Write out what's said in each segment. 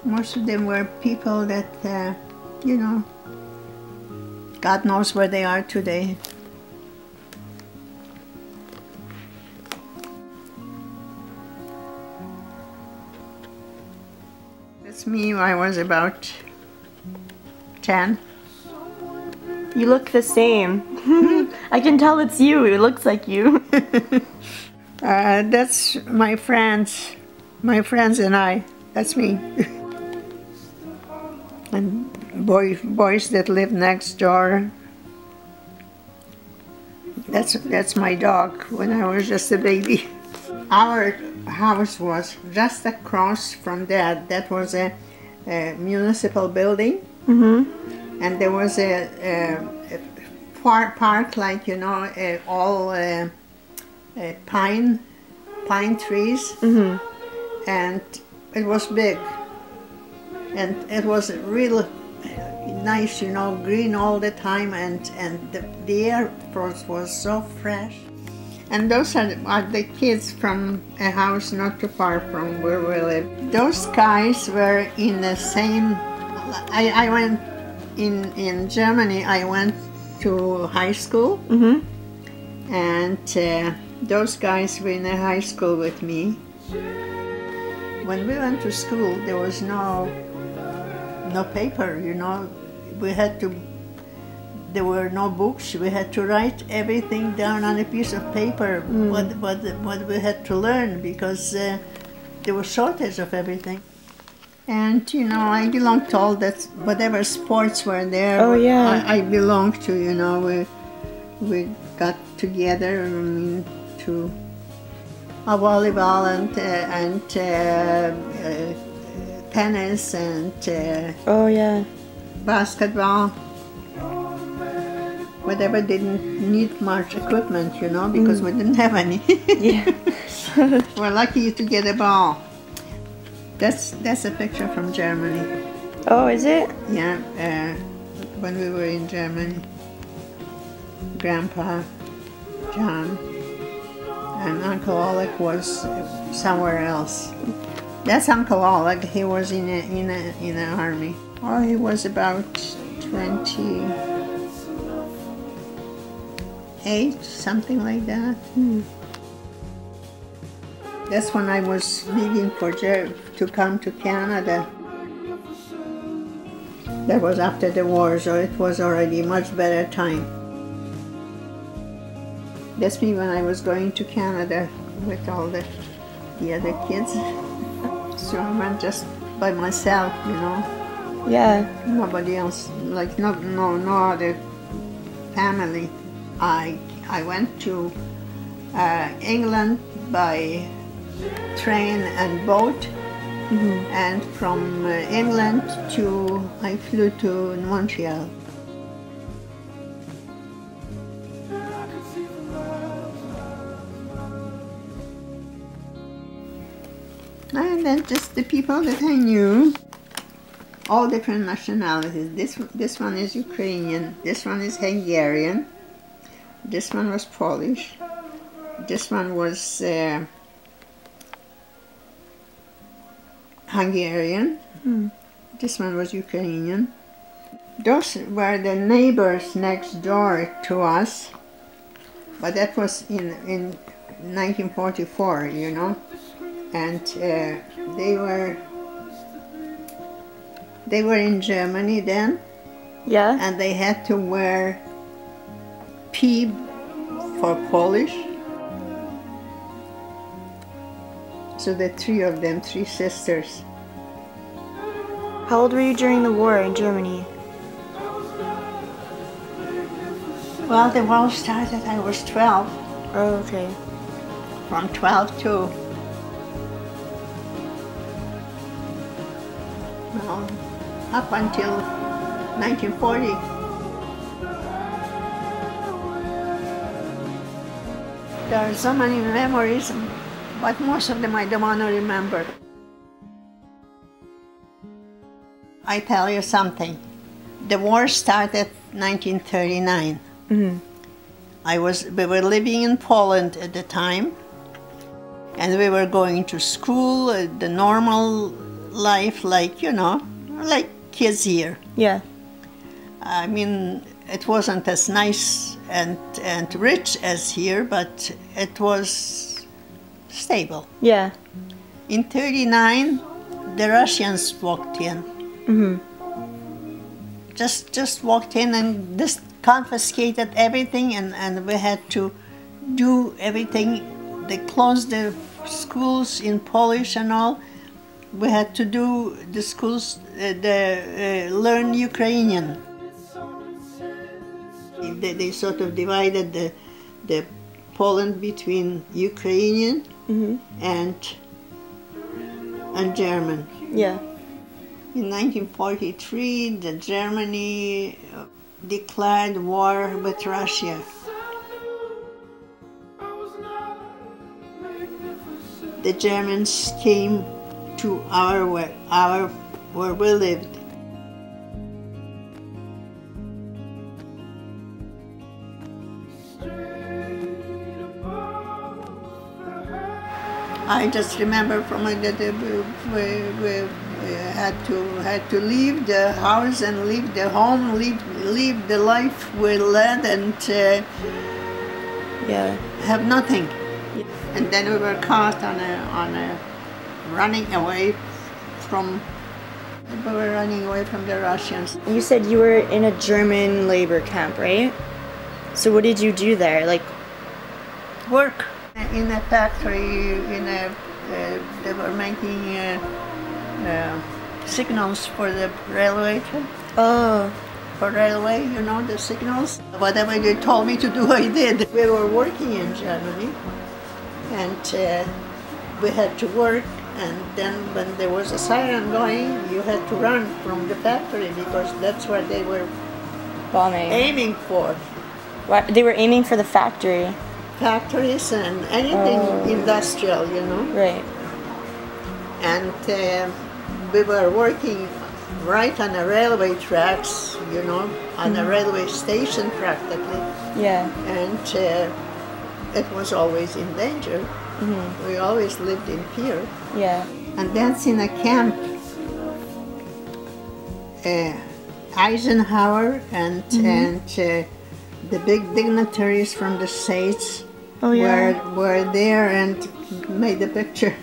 Most of them were people that, you know, God knows where they are today. That's me when I was about 10. You look the same. I can tell it's you. It looks like you. That's my friends and I. That's me. And boys that live next door. That's my dog when I was just a baby. Our house was just across from that. That was a municipal building. Mm-hmm. And there was a park, like, you know, all pine trees. Mm-hmm. And it was big. And it was really nice, you know, green all the time, and the air was so fresh. And those are the kids from a house not too far from where we live. Those guys were in the same... I went in Germany, I went to high school. Mm-hmm. And those guys were in the high school with me. When we went to school, there was no paper, you know. We had to... There were no books. We had to write everything down on a piece of paper, what we had to learn, because there was shortage of everything. And, you know, I belonged to all that, whatever sports were there. Oh, yeah. I belonged to, you know, we got together, I mean, to volleyball and tennis and oh, yeah, basketball. Whatever didn't need much equipment, you know, because we didn't have any. Yeah. We're lucky to get a ball. That's a picture from Germany. Oh, is it? Yeah, when we were in Germany. Grandpa, John, and Uncle Oleg was somewhere else. That's Uncle Oleg. He was in the army. Oh, he was about 28, something like that. That's when I was leaving to come to Canada. That was after the war, so it was already much better time. That's me when I was going to Canada with all the other kids. So I went just by myself, you know. Yeah. Nobody else, like no other family. I went to England by train and boat, and from England I flew to Montreal. And then just the people that I knew, all different nationalities. This one is Ukrainian, this one is Hungarian, this one was Polish, this one was Hungarian, this one was Ukrainian. Those were the neighbors next door to us, but that was in 1944, you know. And they were in Germany then. Yeah. And they had to wear P for Polish. So the three of them, three sisters. How old were you during the war in Germany? Well, the war started, I was 12. Oh, okay. From 12 to... well, up until 1940. There are so many memories, but most of them I don't want to remember. I tell you something. The war started 1939. We were living in Poland at the time, and we were going to school, the normal life like, you know, like kids here. Yeah. I mean, it wasn't as nice and rich as here, but it was stable. Yeah. In 39, the Russians walked in. Mm-hmm. Just walked in and just confiscated everything, and we had to do everything. They closed the schools in Polish and all. We had to do the schools, learn Ukrainian. They sort of divided the Poland between Ukrainian and German. Yeah. In 1943, the Germany declared war with Russia. The Germans came to where we lived. I just remember from that we had to leave the house and leave the home, leave the life we led, and have nothing. Yeah. And then we were caught on a running away from. We were running away from the Russians. You said you were in a German labor camp, right? So what did you do there? Like, work in a factory. They were making signals for the railway. oh, For railway, you know, the signals. Whatever they told me to do, I did. We were working in Germany, and we had to work. And then when there was a siren going, you had to run from the factory because that's what they were bombing. aiming for. What? They were aiming for the factory. Factories and anything industrial, you know. Right. And we were working right on the railway tracks, you know, on a railway station practically. Yeah. And it was always in danger. We always lived in fear. Yeah. And that's in a camp. Eisenhower and the big dignitaries from the States were there and made a picture.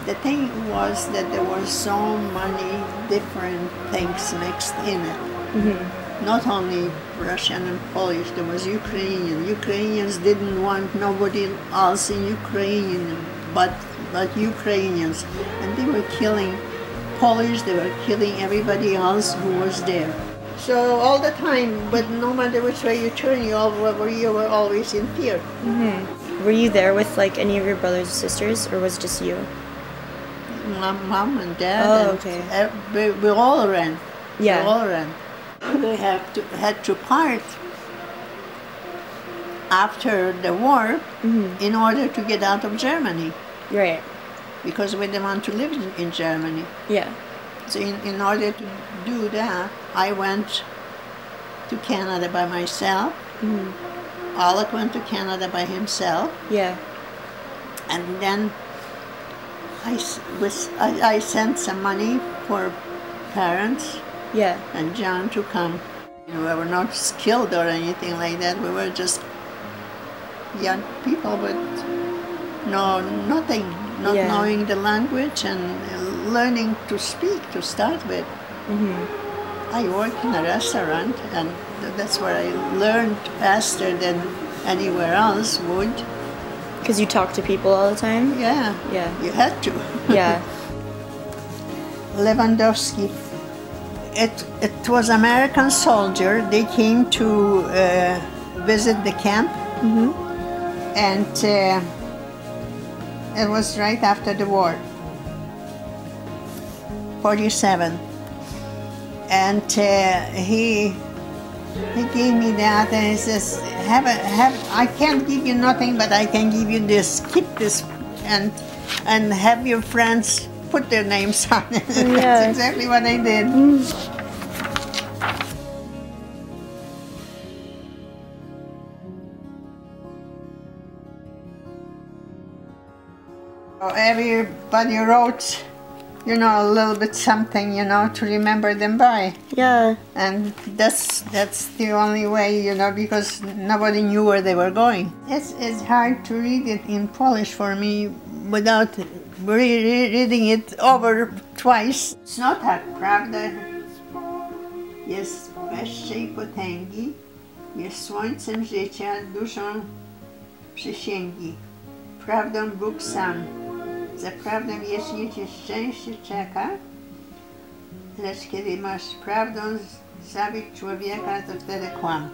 The thing was that there were so many different things mixed in it. Not only Russian and Polish, there was Ukrainian. Ukrainians didn't want nobody else in Ukraine but Ukrainians. And they were killing Polish, they were killing everybody else who was there. So all the time, but no matter which way you turn, you were always in fear. Were you there with like any of your brothers and sisters, or was it just you? Mom and dad. Oh, and okay. we all ran. Yeah. We all ran. We had to part after the war in order to get out of Germany. Right. Because we didn't want to live in Germany. Yeah. So in order to do that, I went to Canada by myself. Alec went to Canada by himself. Yeah. And then I sent some money for parents. Yeah. And John to come. We were not skilled or anything like that. We were just young people with nothing, not knowing the language and learning to speak to start with. I worked in a restaurant, and that's where I learned faster than anywhere else would. Because you talk to people all the time? Yeah. Yeah. You had to. Yeah. Lewandowski. It was American soldier. They came to visit the camp, and it was right after the war, 47. And he gave me that, and he says, I can't give you nothing, but I can give you this. Keep this, and have your friends put their names on it. That's exactly what I did. Everybody wrote, you know, a little bit something, you know, to remember them by. Yeah. And that's the only way, you know, because nobody knew where they were going. It's hard to read it in Polish for me without reading it over twice. Cnota tak, prawda, jest wyższej potęgi, jest słońcem życia, duszą przysięgi. Prawdą Bóg sam, za prawdą wiecznie cię szczęście czeka, lecz kiedy masz prawdą zabić człowieka, to wtedy kłam.